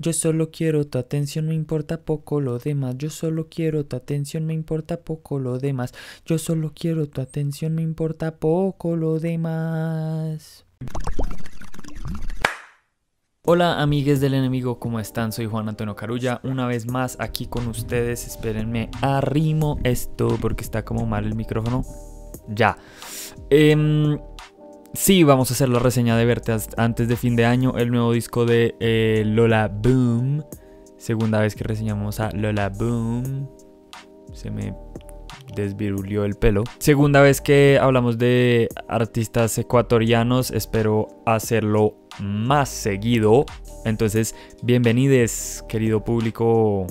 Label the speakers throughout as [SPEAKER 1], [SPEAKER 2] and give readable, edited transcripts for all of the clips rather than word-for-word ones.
[SPEAKER 1] Yo solo quiero tu atención, me importa poco lo demás. Yo solo quiero tu atención, me importa poco lo demás. Yo solo quiero tu atención, me importa poco lo demás. Hola amigues del enemigo, ¿cómo están? Soy Juan Antonio Carulla, una vez más aquí con ustedes. Espérenme, arrimo esto porque está como mal el micrófono. Ya. Sí, vamos a hacer la reseña de Verte antes de fin de año, el nuevo disco de Lola Boom. Segunda vez que reseñamos a Lola Boom. Se me desvirulió el pelo. Segunda vez que hablamos de artistas ecuatorianos, espero hacerlo más seguido. Entonces, bienvenidos, querido público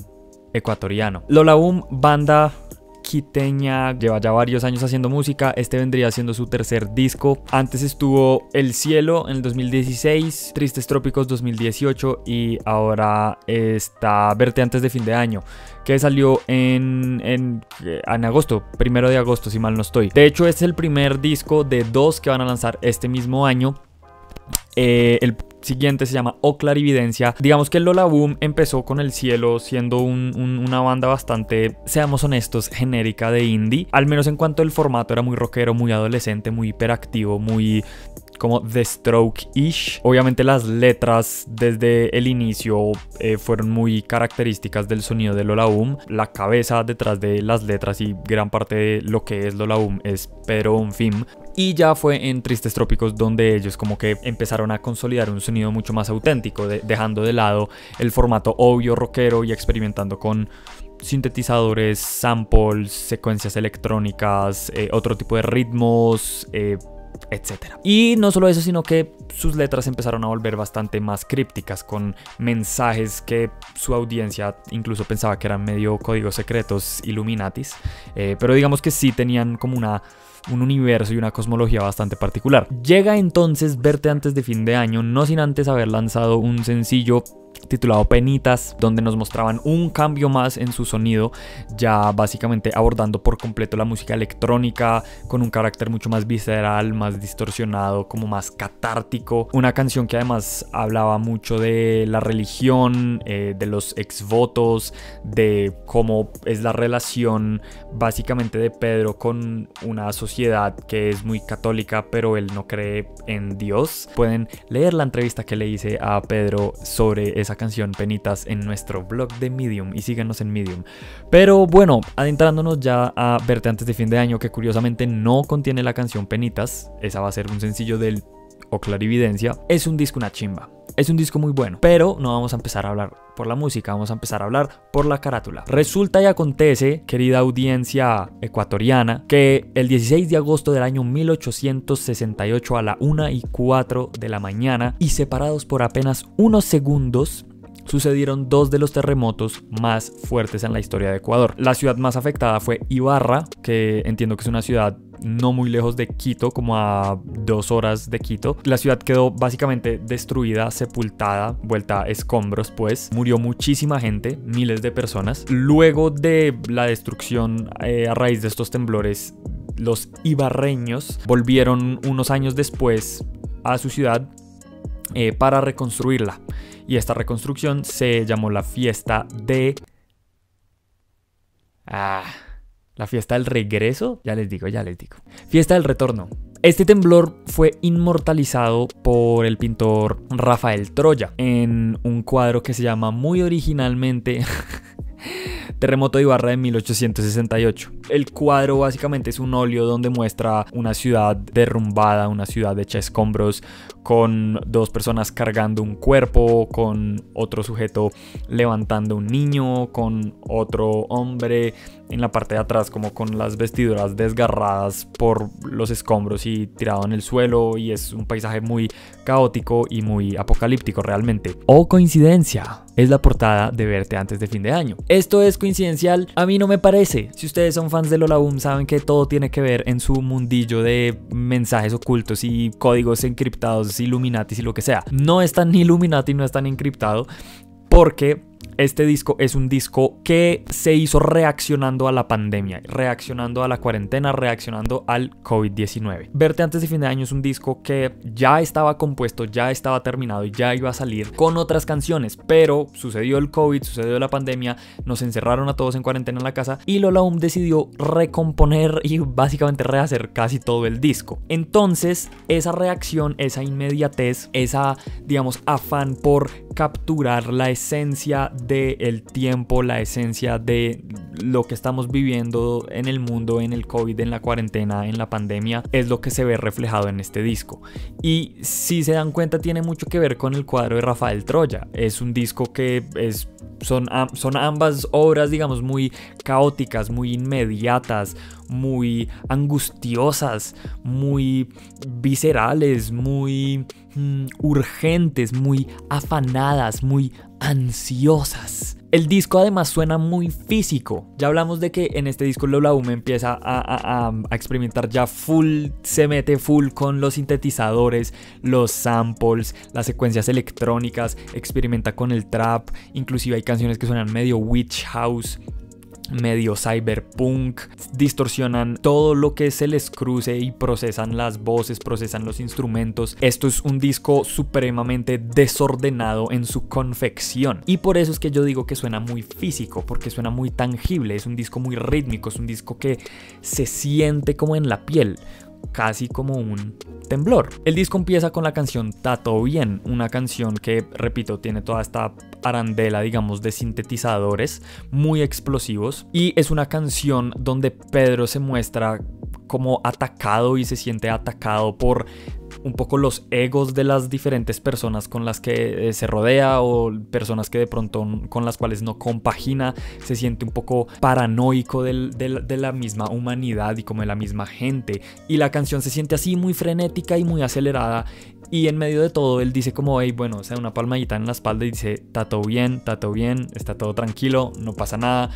[SPEAKER 1] ecuatoriano. Lola Boom, banda quiteña, lleva ya varios años haciendo música. Este vendría siendo su tercer disco. Antes estuvo El Cielo en el 2016, Tristes Trópicos 2018 y ahora está Verte antes de fin de año, que salió en agosto, 1 de agosto si mal no estoy. De hecho es el primer disco de 2 que van a lanzar este mismo año. El siguiente se llama O Clarividencia. Digamos que Lola Boom empezó con El Cielo siendo una banda bastante, seamos honestos, genérica de indie. Al menos en cuanto al formato, era muy rockero, muy adolescente, muy hiperactivo, muy como The Stroke-ish. Obviamente las letras desde el inicio fueron muy características del sonido de Lola Boom. La cabeza detrás de las letras y gran parte de lo que es Lola Boom es Pedro Bonfim. Y ya fue en Tristes Trópicos donde ellos como que empezaron a consolidar un sonido mucho más auténtico, dejando de lado el formato obvio rockero y experimentando con sintetizadores, samples, secuencias electrónicas, otro tipo de ritmos, etcétera. Y no solo eso, sino que sus letras empezaron a volver bastante más crípticas, con mensajes que su audiencia incluso pensaba que eran medio códigos secretos Illuminatis, pero digamos que sí tenían como un universo y una cosmología bastante particular. Llega entonces Verte antes de fin de año, no sin antes haber lanzado un sencillo titulado Penitas, donde nos mostraban un cambio más en su sonido, ya básicamente abordando por completo la música electrónica con un carácter mucho más visceral, más distorsionado, como más catártico. Una canción que además hablaba mucho de la religión, de los exvotos, de cómo es la relación básicamente de Pedro con una sociedad que es muy católica, pero él no cree en Dios. Pueden leer la entrevista que le hice a Pedro sobre esa canción Penitas en nuestro blog de Medium y síganos en Medium. Pero bueno, adentrándonos ya a Verte antes de fin de año, que curiosamente no contiene la canción Penitas, esa va a ser un sencillo del O Clarividencia. Es un disco una chimba, es un disco muy bueno, pero no vamos a empezar a hablar por la música, vamos a empezar a hablar por la carátula. Resulta y acontece, querida audiencia ecuatoriana, que el 16 de agosto del año 1868 a la 1:04 de la mañana y separados por apenas unos segundos, sucedieron 2 de los terremotos más fuertes en la historia de Ecuador. La ciudad más afectada fue Ibarra, que entiendo que es una ciudad no muy lejos de Quito, como a 2 horas de Quito. La ciudad quedó básicamente destruida, sepultada, vuelta a escombros, pues. Murió muchísima gente, miles de personas. Luego de la destrucción a raíz de estos temblores, los ibarreños volvieron unos años después a su ciudad para reconstruirla. Y esta reconstrucción se llamó la fiesta de... la fiesta del regreso, ya les digo. Fiesta del retorno. Este temblor fue inmortalizado por el pintor Rafael Troya en un cuadro que se llama muy originalmente Terremoto de Ibarra de 1868. El cuadro básicamente es un óleo donde muestra una ciudad derrumbada, una ciudad hecha escombros, con 2 personas cargando un cuerpo, con otro sujeto levantando un niño, con otro hombre en la parte de atrás como con las vestiduras desgarradas por los escombros y tirado en el suelo, y es un paisaje muy caótico y muy apocalíptico realmente. ¡Oh, coincidencia! Es la portada de Verte antes de fin de año. ¿Esto es coincidencial? A mí no me parece. Si ustedes son fans de Lola Boom, saben que todo tiene que ver en su mundillo de mensajes ocultos y códigos encriptados, Illuminatis y lo que sea. No es tan Illuminati, no es tan encriptado, porque Este disco es un disco que se hizo reaccionando a la pandemia, reaccionando a la cuarentena, reaccionando al COVID-19. Verte antes de fin de año es un disco que ya estaba compuesto, ya estaba terminado y ya iba a salir con otras canciones, pero sucedió el COVID, sucedió la pandemia, nos encerraron a todos en cuarentena en la casa y Lola Boom decidió recomponer y básicamente rehacer casi todo el disco. Entonces, esa reacción, esa inmediatez, esa, digamos, afán por capturar la esencia del tiempo, la esencia de lo que estamos viviendo en el mundo, en el COVID, en la cuarentena, en la pandemia, es lo que se ve reflejado en este disco. Y si se dan cuenta, tiene mucho que ver con el cuadro de Rafael Troya. Es un disco que son ambas obras, digamos, muy caóticas, muy inmediatas, muy angustiosas, muy viscerales, muy urgentes, muy afanadas, muy ansiosas. El disco además suena muy físico. Ya hablamos de que en este disco Lola Boom empieza a experimentar ya full, se mete full con los sintetizadores, los samples, las secuencias electrónicas, experimenta con el trap, inclusive hay canciones que suenan medio witch house, medio cyberpunk, distorsionan todo lo que se les cruce y procesan las voces, procesan los instrumentos. Esto es un disco supremamente desordenado en su confección y por eso es que yo digo que suena muy físico, porque suena muy tangible, es un disco muy rítmico, es un disco que se siente como en la piel, casi como un temblor. El disco empieza con la canción Tá Todo Bien, una canción que, repito, tiene toda esta arandela, digamos, de sintetizadores muy explosivos y es una canción donde Pedro se muestra como atacado y se siente atacado por un poco los egos de las diferentes personas con las que se rodea o personas que de pronto con las cuales no compagina, se siente un poco paranoico de la misma humanidad y como de la misma gente, y la canción se siente así muy frenética y muy acelerada y en medio de todo él dice como hey, bueno, o sea, una palmadita en la espalda y dice está todo bien, está todo tranquilo, no pasa nada.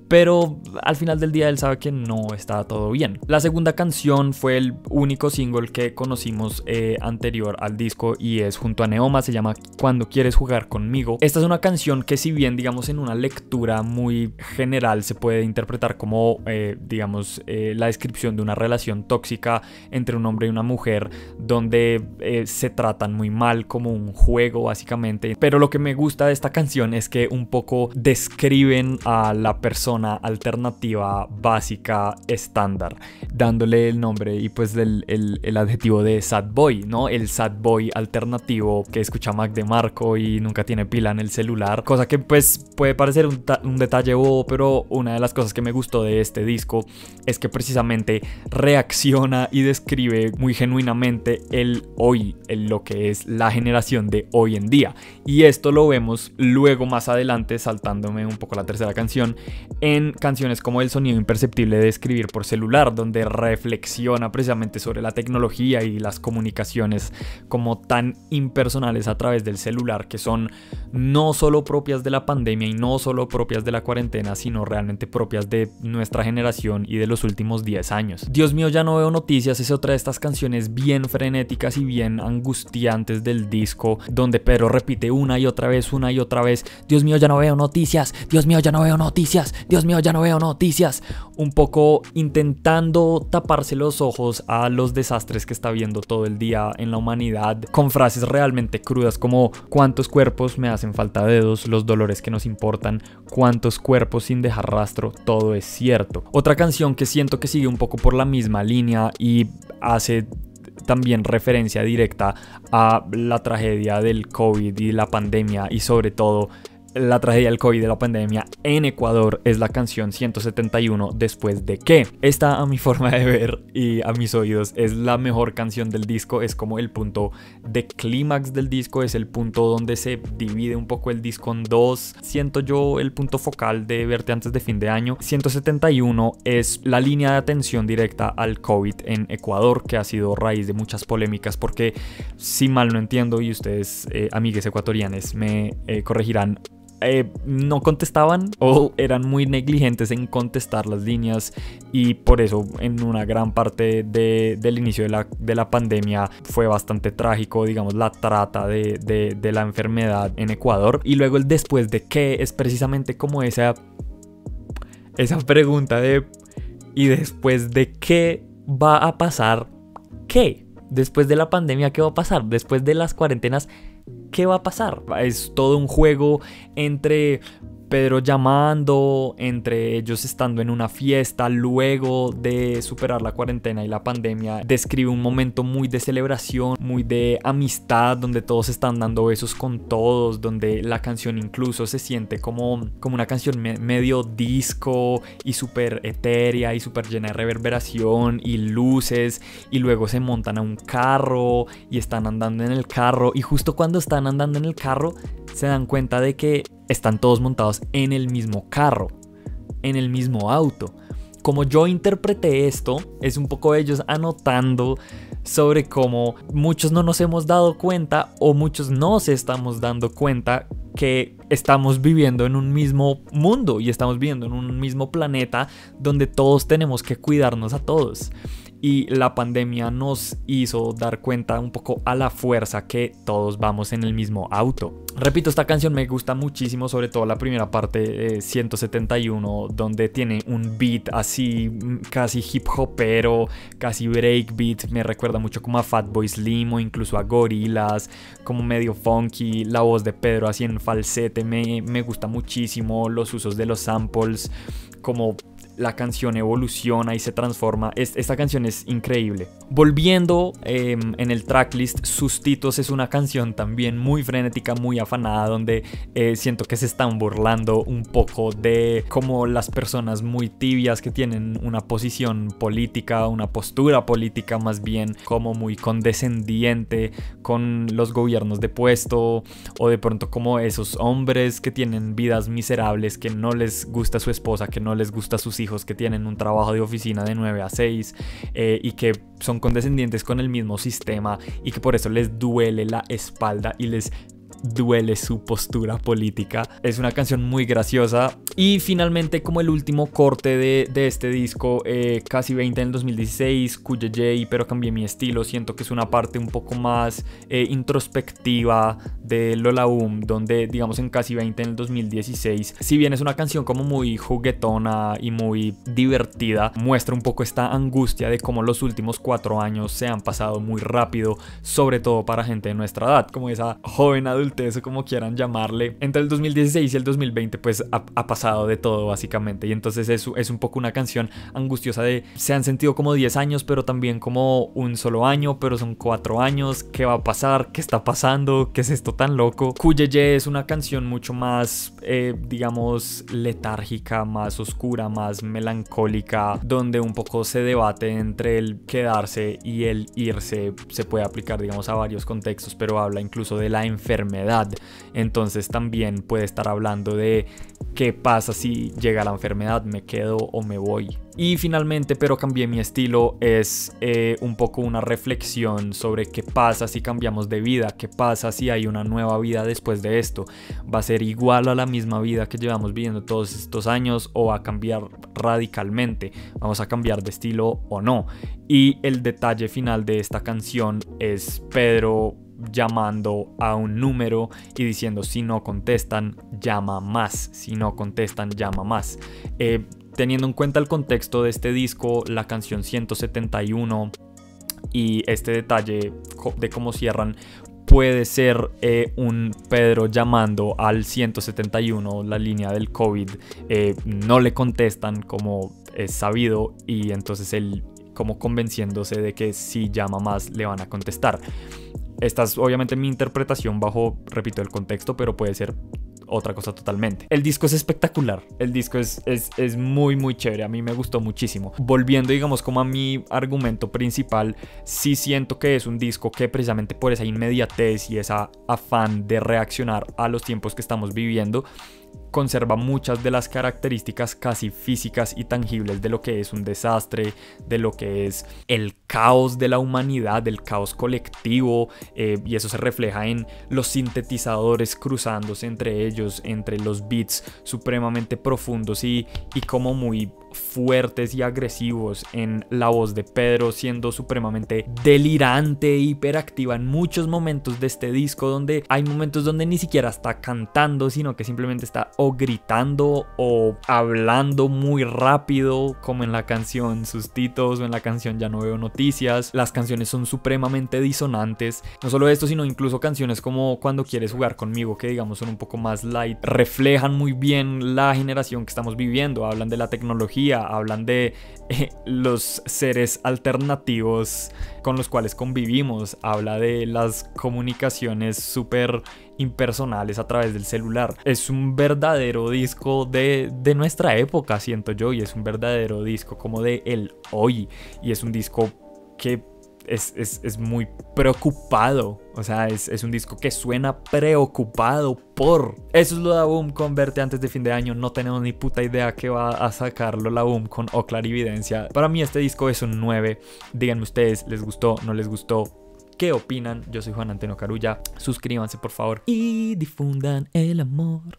[SPEAKER 1] Pero al final del día él sabe que no está todo bien. La segunda canción fue el único single que conocimos anterior al disco y es junto a Neoma, se llama Cuando Quieres Jugar Conmigo. Esta es una canción que, si bien digamos en una lectura muy general se puede interpretar como la descripción de una relación tóxica entre un hombre y una mujer donde se tratan muy mal, como un juego básicamente, pero lo que me gusta de esta canción es que un poco describen a la persona alternativa básica estándar, dándole el nombre y pues el adjetivo de sad boy, ¿no? El sad boy alternativo que escucha Mac DeMarco y nunca tiene pila en el celular, cosa que pues puede parecer un detalle bobo, pero una de las cosas que me gustó de este disco es que precisamente reacciona y describe muy genuinamente el hoy, lo que es la generación de hoy en día, y esto lo vemos luego más adelante, saltándome un poco la tercera canción, en canciones como El Sonido Imperceptible de Escribir por Celular, donde reflexiona precisamente sobre la tecnología y las comunicaciones como tan impersonales a través del celular, que son no solo propias de la pandemia y no solo propias de la cuarentena, sino realmente propias de nuestra generación y de los últimos 10 años. Dios mío, ya no veo noticias es otra de estas canciones bien frenéticas y bien angustiantes del disco, donde Pedro repite una y otra vez, Dios mío, ya no veo noticias, Dios mío, ya no veo noticias, Dios mío, ya no veo noticias, un poco intentando taparse los ojos a los desastres que está viendo todo el día en la humanidad, con frases realmente crudas como cuántos cuerpos me hacen falta dedos, los dolores que nos importan, cuántos cuerpos sin dejar rastro, todo es cierto. Otra canción que siento que sigue un poco por la misma línea y hace también referencia directa a la tragedia del COVID y la pandemia, y sobre todo la tragedia del COVID y de la pandemia en Ecuador, es la canción 171 Después de qué. Esta, a mi forma de ver y a mis oídos, es la mejor canción del disco, es como el punto de clímax del disco, es el punto donde se divide un poco el disco en dos, siento yo el punto focal de Verte Antes de Fin de Año. 171 es la línea de atención directa al COVID en Ecuador, que ha sido raíz de muchas polémicas, porque si mal no entiendo, y ustedes amigues ecuatorianos me corregirán, no contestaban o eran muy negligentes en contestar las líneas, y por eso en una gran parte del inicio de la pandemia fue bastante trágico, digamos, la trata de la enfermedad en Ecuador. Y luego el después de qué es precisamente como esa pregunta de ¿y después de qué va a pasar qué? Después de la pandemia, ¿qué va a pasar? Después de las cuarentenas, ¿qué va a pasar? Es todo un juego entre Pedro llamando, entre ellos estando en una fiesta luego de superar la cuarentena y la pandemia. Describe un momento muy de celebración, muy de amistad, donde todos están dando besos con todos, donde la canción incluso se siente como una canción medio disco y súper etérea y súper llena de reverberación y luces, y luego se montan a un carro y están andando en el carro, y justo cuando están andando en el carro se dan cuenta de que están todos montados en el mismo carro, en el mismo auto. Como yo interpreté esto, es un poco ellos anotando sobre cómo muchos no nos hemos dado cuenta, o muchos nos estamos dando cuenta que estamos viviendo en un mismo mundo y estamos viviendo en un mismo planeta donde todos tenemos que cuidarnos a todos. Y la pandemia nos hizo dar cuenta un poco a la fuerza que todos vamos en el mismo auto. Repito, esta canción me gusta muchísimo, sobre todo la primera parte, 171, donde tiene un beat así casi hip hopero, casi breakbeat. Me recuerda mucho como a Fatboy Slim o incluso a Gorillaz, como medio funky. La voz de Pedro así en falsete me gusta muchísimo. Los usos de los samples, como la canción evoluciona y se transforma. Esta canción es increíble. Volviendo en el tracklist, Sustitos es una canción también muy frenética, muy afanada, donde siento que se están burlando un poco de como las personas muy tibias que tienen una posición política, una postura política más bien, como muy condescendiente con los gobiernos de puesto, o de pronto como esos hombres que tienen vidas miserables, que no les gusta su esposa, que no les gusta sus hijos, que tienen un trabajo de oficina de 9 a 6 y que son condescendientes con el mismo sistema, y que por eso les duele la espalda y les duele su postura política. Es una canción muy graciosa. Y finalmente, como el último corte de este disco, Casi 20 en el 2016, QJJ, pero cambié mi estilo. Siento que es una parte un poco más introspectiva de Lola Boom, donde digamos en Casi 20 en el 2016, si bien es una canción como muy juguetona y muy divertida, muestra un poco esta angustia de cómo los últimos 4 años se han pasado muy rápido, sobre todo para gente de nuestra edad, como esa joven adultez o como quieran llamarle. Entre el 2016 y el 2020 pues ha pasado de todo básicamente, y entonces es un poco una canción angustiosa de se han sentido como 10 años, pero también como un solo año, pero son 4 años. ¿Qué va a pasar? ¿Qué está pasando? ¿Qué es esto tan loco? QJJ es una canción mucho más digamos letárgica, más oscura, más melancólica, donde un poco se debate entre el quedarse y el irse. Se puede aplicar digamos a varios contextos, pero habla incluso de la enfermedad. Entonces también puede estar hablando de qué pasa si llega la enfermedad, me quedo o me voy. Y finalmente, pero cambié mi estilo, es un poco una reflexión sobre qué pasa si cambiamos de vida, qué pasa si hay una nueva vida después de esto. ¿Va a ser igual a la misma vida que llevamos viviendo todos estos años, o va a cambiar radicalmente? ¿Vamos a cambiar de estilo o no? Y el detalle final de esta canción es Pedro llamando a un número y diciendo: si no contestan, llama más, si no contestan, llama más. Teniendo en cuenta el contexto de este disco, la canción 171 y este detalle de cómo cierran, puede ser un Pedro llamando al 171, la línea del COVID. No le contestan, como es sabido, y entonces él como convenciéndose de que si llama más le van a contestar. Esta es obviamente mi interpretación bajo, repito, el contexto, pero puede ser otra cosa totalmente. El disco es espectacular, el disco es muy muy chévere, a mí me gustó muchísimo. Volviendo digamos como a mi argumento principal, sí siento que es un disco que precisamente por esa inmediatez y esa afán de reaccionar a los tiempos que estamos viviendo, conserva muchas de las características casi físicas y tangibles de lo que es un desastre, de lo que es el caos de la humanidad, del caos colectivo, y eso se refleja en los sintetizadores cruzándose entre ellos, entre los beats supremamente profundos y como muy fuertes y agresivos, en la voz de Pedro siendo supremamente delirante e hiperactiva en muchos momentos de este disco, donde hay momentos donde ni siquiera está cantando, sino que simplemente está o gritando o hablando muy rápido, como en la canción Sustitos o en la canción Ya no veo noticias. Las canciones son supremamente disonantes. No solo esto, sino incluso canciones como Cuando quieres jugar conmigo, que digamos son un poco más light, reflejan muy bien la generación que estamos viviendo. Hablan de la tecnología, hablan de los seres alternativos con los cuales convivimos, habla de las comunicaciones súper impersonales a través del celular. Es un verdadero disco de nuestra época, siento yo, y es un verdadero disco como de el hoy, y es un disco que es muy preocupado. O sea, es un disco que suena preocupado por... Eso es Lola Boom con Verte antes de fin de año. No tenemos ni puta idea que va a sacar Lola Boom con O Clarividencia. Para mí este disco es un 9. Díganme ustedes, ¿les gustó? ¿No les gustó? ¿Qué opinan? Yo soy Juan Antonio Carulla. Suscríbanse por favor y difundan el amor.